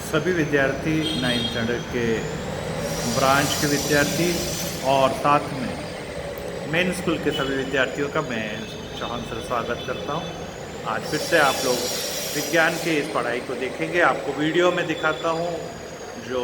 सभी विद्यार्थी 9th standard के ब्रांच के विद्यार्थी और साथ में मेन स्कूल के सभी विद्यार्थियों का मैं चौहान सर स्वागत करता हूं। आज फिर से आप लोग विज्ञान की इस पढ़ाई को देखेंगे। आपको वीडियो में दिखाता हूं, जो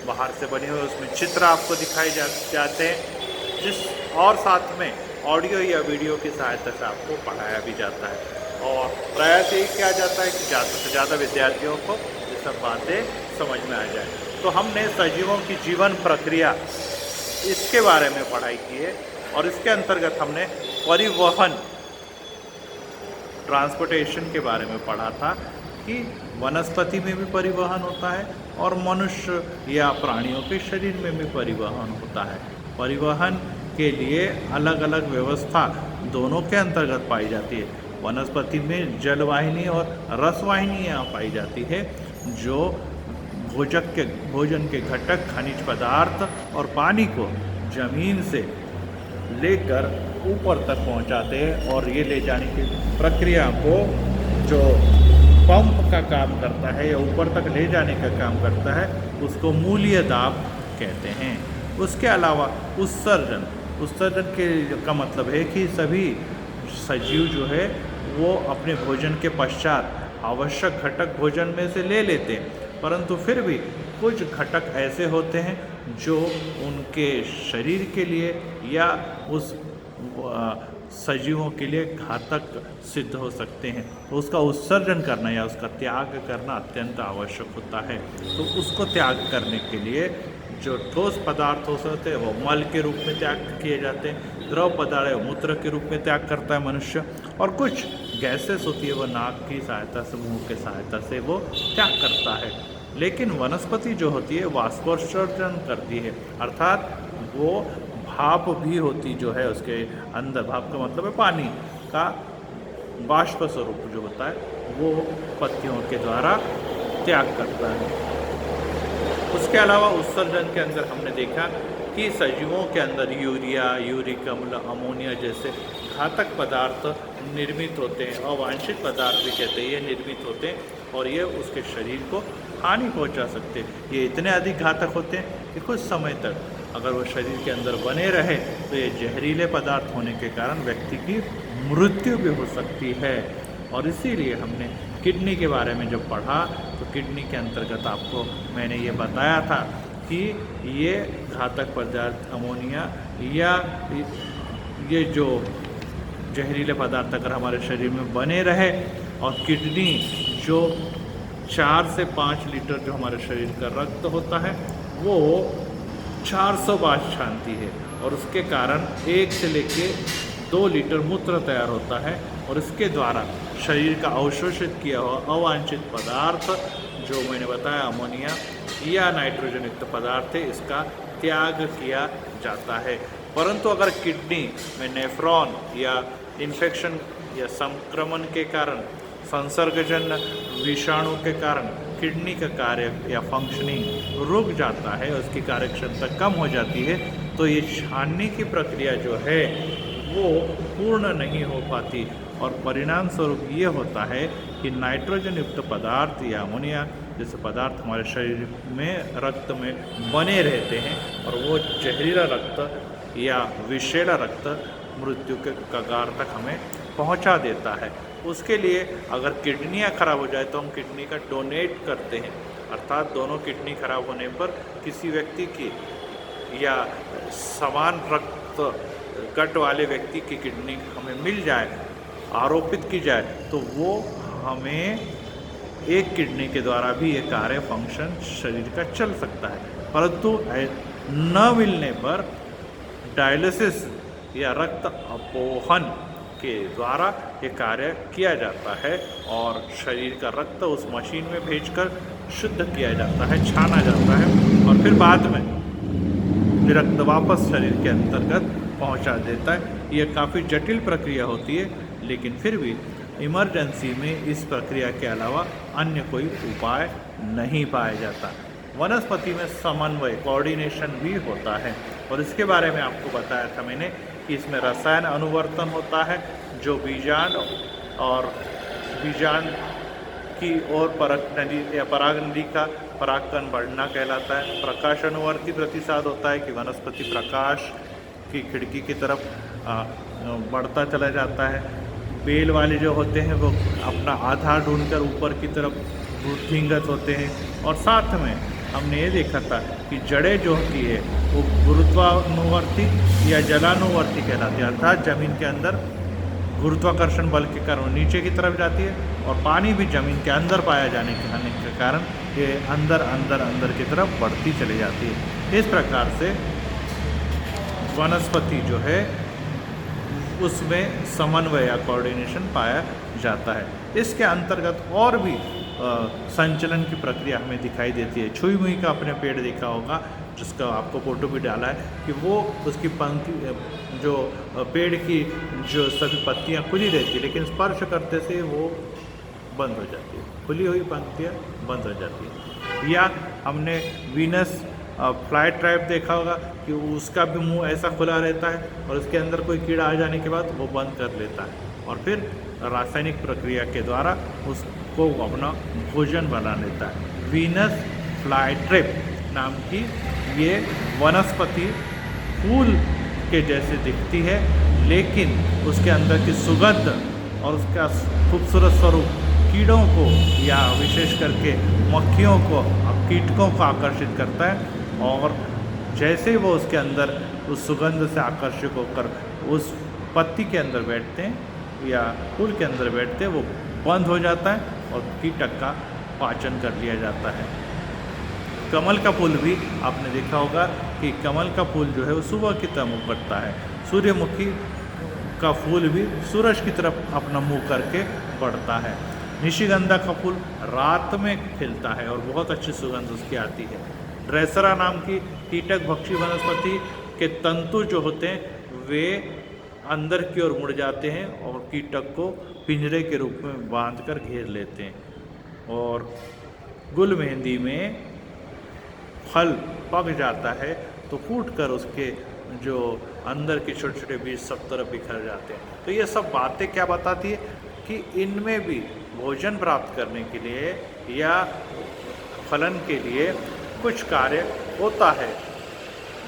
बाहर से बने हुए उसमें चित्र आपको दिखाए जाते हैं, जिस और साथ में ऑडियो या वीडियो की सहायता से आपको पढ़ाया भी जाता है। और प्रयास यही किया जाता है कि ज़्यादा से ज़्यादा विद्यार्थियों को ये सब बातें समझ में आ जाए। तो हमने सजीवों की जीवन प्रक्रिया इसके बारे में पढ़ाई की है और इसके अंतर्गत हमने परिवहन ट्रांसपोर्टेशन के बारे में पढ़ा था कि वनस्पति में भी परिवहन होता है और मनुष्य या प्राणियों के शरीर में भी परिवहन होता है। परिवहन के लिए अलग अलग व्यवस्था दोनों के अंतर्गत पाई जाती है। वनस्पति में जलवाहिनी और रसवाहिनी यहाँ पाई जाती है, जो भोजन के घटक, खनिज पदार्थ और पानी को जमीन से लेकर ऊपर तक पहुँचाते हैं और ये ले जाने की प्रक्रिया को जो पंप का काम करता है या ऊपर तक ले जाने का काम करता है, उसको मूलीय दाब कहते हैं। उसके अलावा उत्सर्जन का मतलब है कि सभी सजीव जो है वो अपने भोजन के पश्चात आवश्यक घटक भोजन में से ले लेते हैं, परंतु फिर भी कुछ घटक ऐसे होते हैं जो उनके शरीर के लिए या उस सजीवों के लिए घातक सिद्ध हो सकते हैं। तो उसका उत्सर्जन करना या उसका त्याग करना अत्यंत आवश्यक होता है। तो उसको त्याग करने के लिए जो ठोस पदार्थ हो सकते हैं वो मल के रूप में त्याग किए जाते हैं, द्रव पदार्थ मूत्र के रूप में त्याग करता है मनुष्य, और कुछ गैसेस होती है वो नाक की सहायता से, मुंह के सहायता से वो त्याग करता है। लेकिन वनस्पति जो होती है वाष्पोत्सर्जन करती है, अर्थात वो भाप भी होती जो है उसके अंदर, भाप का मतलब है पानी का बाष्प स्वरूप जो होता है वो पत्तियों के द्वारा त्याग करता है। उसके अलावा उत्सर्जन के अंदर हमने देखा कि सजीवों के अंदर यूरिया, यूरिक अम्ल, अमोनिया जैसे घातक पदार्थ निर्मित होते हैं, अवांछित पदार्थ भी कहते हैं, ये निर्मित होते हैं और ये उसके शरीर को हानि पहुंचा सकते हैं। ये इतने अधिक घातक होते हैं कि कुछ समय तक अगर वो शरीर के अंदर बने रहे तो ये जहरीले पदार्थ होने के कारण व्यक्ति की मृत्यु भी हो सकती है। और इसीलिए हमने किडनी के बारे में जब पढ़ा तो किडनी के अंतर्गत आपको मैंने ये बताया था कि ये घातक पदार्थ अमोनिया या ये जो जहरीले पदार्थ अगर हमारे शरीर में बने रहे और किडनी जो 4 से 5 लीटर जो हमारे शरीर का रक्त होता है वो 400 बार छानती है और उसके कारण 1 से लेके 2 लीटर मूत्र तैयार होता है और इसके द्वारा शरीर का अवशोषित किया हुआ अवांछित पदार्थ जो मैंने बताया अमोनिया या नाइट्रोजन युक्त पदार्थ है, इसका त्याग किया जाता है। परंतु अगर किडनी में नेफ्रॉन या इन्फेक्शन या संक्रमण के कारण, संसर्गजन्य विषाणु के कारण किडनी का कार्य या फंक्शनिंग रुक जाता है, उसकी कार्यक्षमता कम हो जाती है, तो ये छानने की प्रक्रिया जो है वो पूर्ण नहीं हो पाती और परिणाम स्वरूप ये होता है कि नाइट्रोजन युक्त पदार्थ या अमोनिया जैसे पदार्थ हमारे शरीर में, रक्त में बने रहते हैं और वो जहरीला रक्त या विषैला रक्त मृत्यु के कगार तक हमें पहुंचा देता है। उसके लिए अगर किडनियां खराब हो जाए तो हम किडनी का डोनेट करते हैं, अर्थात दोनों किडनी खराब होने पर किसी व्यक्ति की या समान रक्त गट वाले व्यक्ति की किडनी हमें मिल जाए, आरोपित की जाए, तो वो हमें एक किडनी के द्वारा भी ये कार्य फंक्शन शरीर का चल सकता है। परंतु न मिलने पर डायलिसिस या रक्त अपोहन के द्वारा ये कार्य किया जाता है और शरीर का रक्त उस मशीन में भेजकर शुद्ध किया जाता है, छाना जाता है और फिर बाद में रक्त वापस शरीर के अंतर्गत पहुंचा देता है। यह काफ़ी जटिल प्रक्रिया होती है, लेकिन फिर भी इमरजेंसी में इस प्रक्रिया के अलावा अन्य कोई उपाय नहीं पाया जाता। वनस्पति में समन्वय, कोऑर्डिनेशन भी होता है और इसके बारे में आपको बताया था मैंने कि इसमें रसायन अनुवर्तन होता है जो बीजांड की ओर परक नली या पराग नली का परागकण बढ़ना कहलाता है। प्रकाशानुवर्ती प्रतिसाद होता है कि वनस्पति प्रकाश की खिड़की की तरफ बढ़ता चला जाता है। बेल वाले जो होते हैं वो अपना आधार ढूंढकर ऊपर की तरफ वृद्धिंगत होते हैं। और साथ में हमने ये देखा था कि जड़ें जो होती है वो गुरुत्वानुवर्ती या जलानुवर्ती कहलाती है, अर्थात जमीन के अंदर गुरुत्वाकर्षण बल के कारण नीचे की तरफ जाती है, और पानी भी जमीन के अंदर पाया जाने के कारण ये अंदर अंदर अंदर की तरफ बढ़ती चली जाती है। इस प्रकार से वनस्पति जो है उसमें समन्वय या कोऑर्डिनेशन पाया जाता है। इसके अंतर्गत और भी संचलन की प्रक्रिया हमें दिखाई देती है। छुई मुई का आपने पेड़ देखा होगा, जिसका आपको फोटो भी डाला है कि वो उसकी पंक्ति जो पेड़ की जो सभी पत्तियां खुली रहती है, लेकिन स्पर्श करते से वो बंद हो जाती है, खुली हुई पंक्तियां बंद हो जाती है। या हमने वीनस फ्लाई ट्रैप देखा होगा कि उसका भी मुंह ऐसा खुला रहता है और उसके अंदर कोई कीड़ा आ जाने के बाद वो बंद कर लेता है और फिर रासायनिक प्रक्रिया के द्वारा उसको अपना भोजन बना लेता है। वीनस फ्लाई ट्रैप नाम की ये वनस्पति फूल के जैसे दिखती है, लेकिन उसके अंदर की सुगंध और उसका खूबसूरत स्वरूप कीड़ों को या विशेष करके मक्खियों को, कीटकों को आकर्षित करता है। और जैसे ही वो उसके अंदर उस सुगंध से आकर्षित होकर उस पत्ती के अंदर बैठते हैं या फूल के अंदर बैठते हैं, वो बंद हो जाता है और कीटक का पाचन कर लिया जाता है। कमल का फूल भी आपने देखा होगा कि कमल का फूल जो है वो सुबह की तरफ बढ़ता है। सूर्यमुखी का फूल भी सूरज की तरफ अपना मुंह करके बढ़ता है। निशिगंधा का फूल रात में खिलता है और बहुत अच्छी सुगंध उसकी आती है। ड्रेसरा नाम की कीटक भक्षी वनस्पति के तंतु जो होते हैं वे अंदर की ओर मुड़ जाते हैं और कीटक को पिंजरे के रूप में बांधकर घेर लेते हैं। और गुल मेहंदी में फल पक जाता है तो फूटकर उसके जो अंदर के छोटे छोटे बीज सब तरफ बिखर जाते हैं। तो ये सब बातें क्या बताती है कि इनमें भी भोजन प्राप्त करने के लिए या फलन के लिए कुछ कार्य होता है,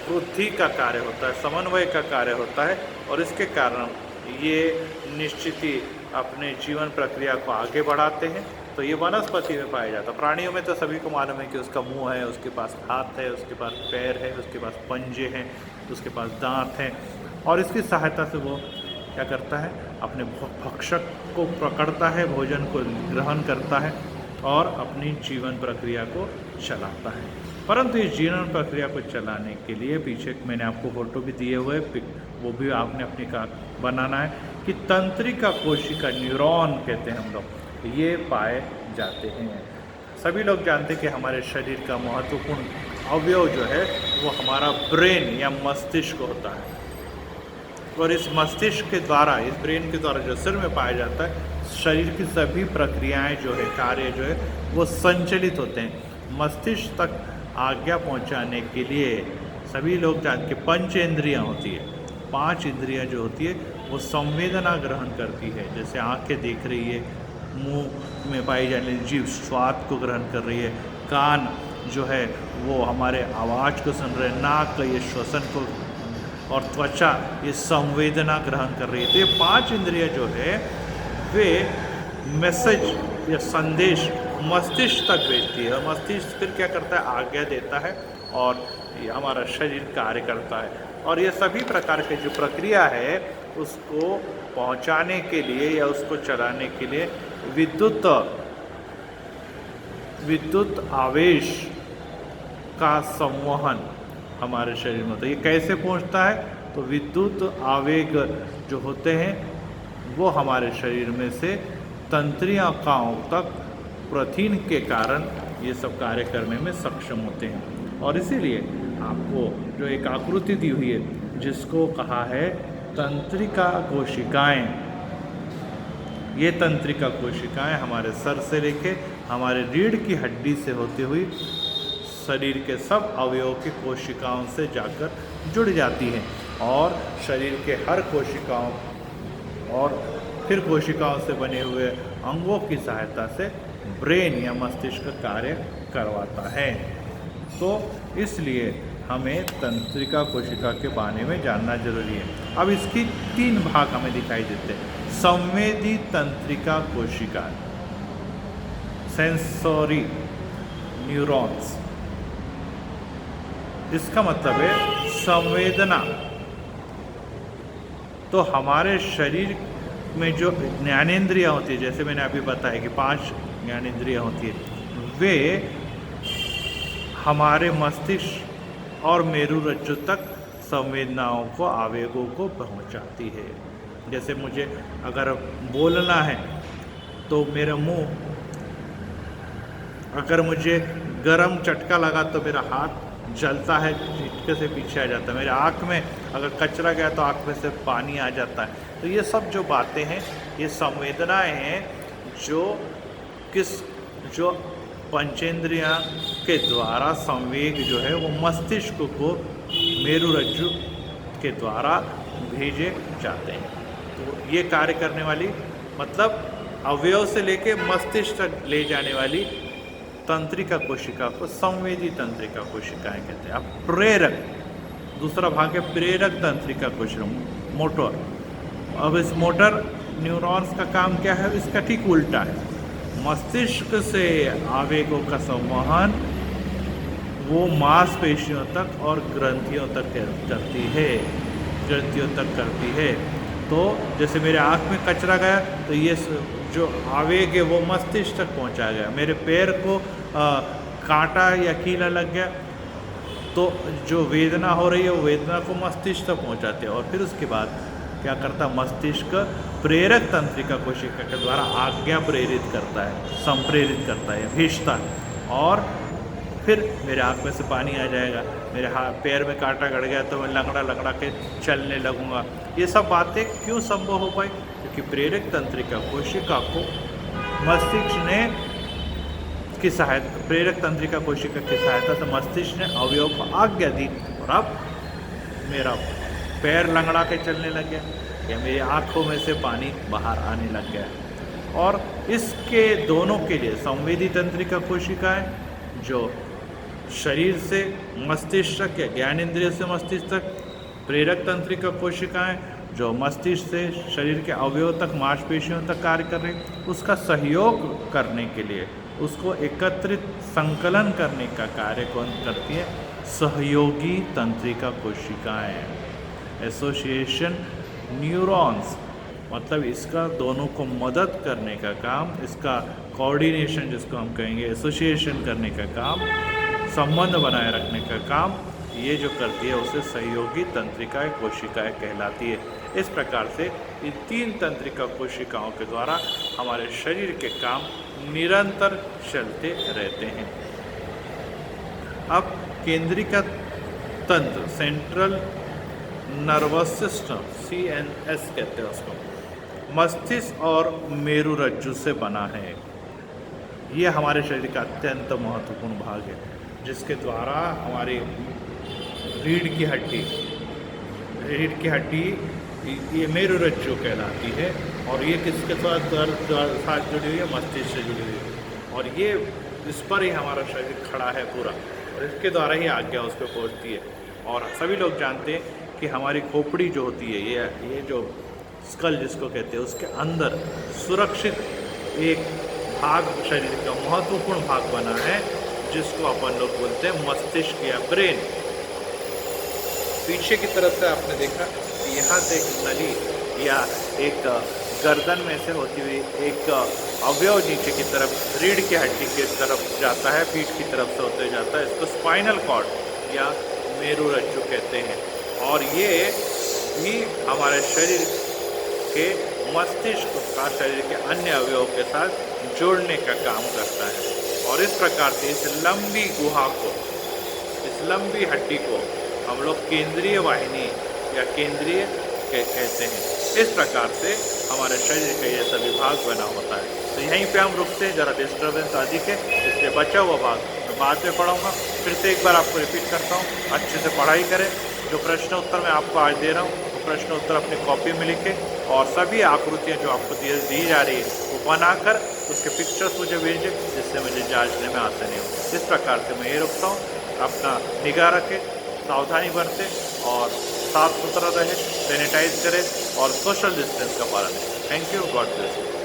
वृद्धि का कार्य होता है, समन्वय का कार्य होता है, और इसके कारण ये निश्चित ही अपने जीवन प्रक्रिया को आगे बढ़ाते हैं। तो ये वनस्पति में पाया जाता है। प्राणियों में तो सभी को मालूम है कि उसका मुंह है, उसके पास हाथ है, उसके पास पैर है, उसके पास पंजे हैं, उसके पास दांत हैं, और इसकी सहायता से वो क्या करता है, अपने भक्षक को पकड़ता है, भोजन को ग्रहण करता है और अपनी जीवन प्रक्रिया को चलाता है। परंतु इस जीवन प्रक्रिया को चलाने के लिए पीछे मैंने आपको फोटो भी दिए हुए, वो भी आपने अपने का बनाना है कि तंत्रिका कोशिका, न्यूरॉन कहते हैं हम लोग, ये पाए जाते हैं। सभी लोग जानते हैं कि हमारे शरीर का महत्वपूर्ण अवयव जो है वो हमारा ब्रेन या मस्तिष्क होता है, और इस मस्तिष्क के द्वारा, इस ब्रेन के द्वारा जो सिर में पाया जाता है, शरीर की सभी प्रक्रियाएं जो है, कार्य जो है वो संचलित होते हैं। मस्तिष्क तक आज्ञा पहुंचाने के लिए सभी लोग जानते हैं पंच इंद्रियाँ होती है, 5 इंद्रियाँ जो होती है वो संवेदना ग्रहण करती है। जैसे आँखें देख रही है, मुंह में पाई जाने वाली जीभ स्वाद को ग्रहण कर रही है, कान जो है वो हमारे आवाज़ को सुन रहे हैं, नाक ये श्वसन को, और त्वचा ये संवेदना ग्रहण कर रही है। तो ये 5 इंद्रियाँ जो है वे मैसेज या संदेश मस्तिष्क तक भेजती है, और मस्तिष्क फिर क्या करता है, आज्ञा देता है और ये हमारा शरीर कार्य करता है। और ये सभी प्रकार के जो प्रक्रिया है उसको पहुंचाने के लिए या उसको चलाने के लिए विद्युत आवेश का संवहन हमारे शरीर में होता है। ये कैसे पहुंचता है, तो विद्युत आवेग जो होते हैं वो हमारे शरीर में से तंत्रिकाओं तक प्रोटीन के कारण ये सब कार्य करने में सक्षम होते हैं। और इसीलिए आपको जो एक आकृति दी हुई है जिसको कहा है तंत्रिका कोशिकाएं, ये तंत्रिका कोशिकाएं हमारे सर से लेके हमारे रीढ़ की हड्डी से होती हुई शरीर के सब अवयवों की कोशिकाओं से जाकर जुड़ जाती हैं, और शरीर के हर कोशिकाओं और फिर कोशिकाओं से बने हुए अंगों की सहायता से ब्रेन या मस्तिष्क कार्य करवाता है। तो इसलिए हमें तंत्रिका कोशिका के बारे में जानना जरूरी है। अब इसकी 3 भाग हमें दिखाई देते हैं। संवेदी तंत्रिका कोशिका, सेंसोरी न्यूरॉन्स, इसका मतलब है संवेदना। तो हमारे शरीर में जो ज्ञानेंद्रियाँ होती है, जैसे मैंने अभी बताया कि 5 ज्ञानेंद्रियाँ होती है, वे हमारे मस्तिष्क और मेरुरज्जु तक संवेदनाओं को, आवेगों को पहुंचाती है। जैसे मुझे अगर बोलना है तो मेरा मुंह, अगर मुझे गरम चटका लगा तो मेरा हाथ जलता है, झटके से पीछे आ जाता है। मेरे आँख में अगर कचरा गया तो आँख में से पानी आ जाता है। तो ये सब जो बातें हैं, ये संवेदनाएं हैं जो पंचेंद्रियां के द्वारा संवेग जो है वो मस्तिष्क को मेरुरज्जु के द्वारा भेजे जाते हैं। तो ये कार्य करने वाली, मतलब अवयव से लेके मस्तिष्क तक ले जाने वाली तंत्रिका कोशिका को संवेदी तंत्रिका कोशिकाएं कहते हैं। अब प्रेरक, दूसरा भाग है प्रेरक तंत्रिका कोशिका, मोटर। अब इस मोटर न्यूरॉन्स का काम क्या है? इसका ठीक उल्टा है। मस्तिष्क से आवेगों का संवहन वो मांसपेशियों तक और ग्रंथियों तक करती है, ग्रंथियों तक करती है। तो जैसे मेरे आँख में कचरा गया तो ये जो आवेग है वो मस्तिष्क तक पहुंचा गया। मेरे पैर को कांटा या कीला लग गया तो जो वेदना हो रही है वो वेदना को मस्तिष्क तक पहुंचाते हैं। और फिर उसके बाद क्या करता? मस्तिष्क प्रेरक तंत्रिका कोशिका के द्वारा आज्ञा प्रेरित करता है, संप्रेरित करता है, भेजता है। और फिर मेरे आँख में से पानी आ जाएगा, मेरे पैर में कांटा गड़ गया तो मैं लंगड़ा के चलने लगूंगा। ये सब बातें क्यों संभव हो पाई? क्योंकि प्रेरक तंत्रिका कोशिका को मस्तिष्क ने की सहायता, प्रेरक तंत्रिका कोशिका की सहायता से मस्तिष्क ने अवयव को आज्ञा दी और अब मेरा पैर लंगड़ा के चलने लग गया या मेरी आँखों में से पानी बाहर आने लग गया। और इसके दोनों के लिए संवेदी तंत्रिका कोशिकाएं जो शरीर से मस्तिष्क तक या ज्ञानेंद्रिय से मस्तिष्क तक, प्रेरक तंत्रिका कोशिकाएं जो मस्तिष्क से शरीर के अवयव तक, मांसपेशियों तक कार्य कर रही, उसका सहयोग करने के लिए, उसको एकत्रित संकलन करने का कार्य कौन करती है? सहयोगी तंत्रिका कोशिकाएं, एसोसिएशन न्यूरॉन्स। मतलब इसका दोनों को मदद करने का काम, इसका कोऑर्डिनेशन जिसको हम कहेंगे, एसोसिएशन करने का काम, संबंध बनाए रखने का काम ये जो करती है उसे सहयोगी तंत्रिका कोशिकाएं कहलाती है। इस प्रकार से इन 3 तंत्रिका कोशिकाओं के द्वारा हमारे शरीर के काम निरंतर चलते रहते हैं। अब केंद्रिका तंत्र, सेंट्रल नर्वस सिस्टम, CNS कहते हैं उसको, मस्तिष्क और मेरुरज्जु से बना है। ये हमारे शरीर का अत्यंत महत्वपूर्ण भाग है, जिसके द्वारा हमारी रीढ़ की हड्डी ये मेरुरज्जु कहलाती है। और ये किसके साथ जुड़ी हुई है? मस्तिष्क से जुड़ी हुई है। और ये इस पर ही हमारा शरीर खड़ा है पूरा, और इसके द्वारा ही आज्ञा उस पर पहुँचती है। और सभी लोग जानते हैं कि हमारी खोपड़ी जो होती है, ये जो स्कल जिसको कहते हैं, उसके अंदर सुरक्षित एक भाग, शरीर का महत्वपूर्ण भाग बना है, जिसको अपन लोग बोलते हैं मस्तिष्क या ब्रेन। पीछे की तरफ से आपने देखा कि यहाँ से एक नली या एक गर्दन में से होती हुई एक अवयव नीचे की तरफ रीढ़ की हड्डी की तरफ जाता है, पीठ की तरफ से होते जाता है। इसको स्पाइनल कॉर्ड या मेरुरज्जु कहते हैं। और ये भी हमारे शरीर के मस्तिष्क का शरीर के अन्य अवयवों के साथ जोड़ने का काम करता है। और इस प्रकार से इस लंबी गुहा को, इस लंबी हड्डी को हम लोग केंद्रीय वाहिनी या केंद्रीय कहते हैं। इस प्रकार से हमारे शरीर का ये सभी भाग बना होता है। तो यहीं पे हम रुकते हैं, ज़रा डिस्टर्बेंस अधिक है इसलिए बचा हुआ भाग मैं बाद में पढ़ाऊँगा। फिर से एक बार आपको रिपीट करता हूँ, अच्छे से पढ़ाई करें। जो प्रश्न उत्तर मैं आपको आज दे रहा हूँ, वो प्रश्न उत्तर अपनी कॉपी में लिखें और सभी आकृतियाँ जो आपको दी जा रही है वो बनाकर उसके पिक्चर्स मुझे भेजें, जिससे मुझे जांचने में आसानी हो। इस प्रकार से मैं ये रुकता हूँ। अपना निगाह रखें, सावधानी बरतें और साफ सुथरा रहे, सैनिटाइज करें और सोशल डिस्टेंस का पालन करें। Thank you, God bless you.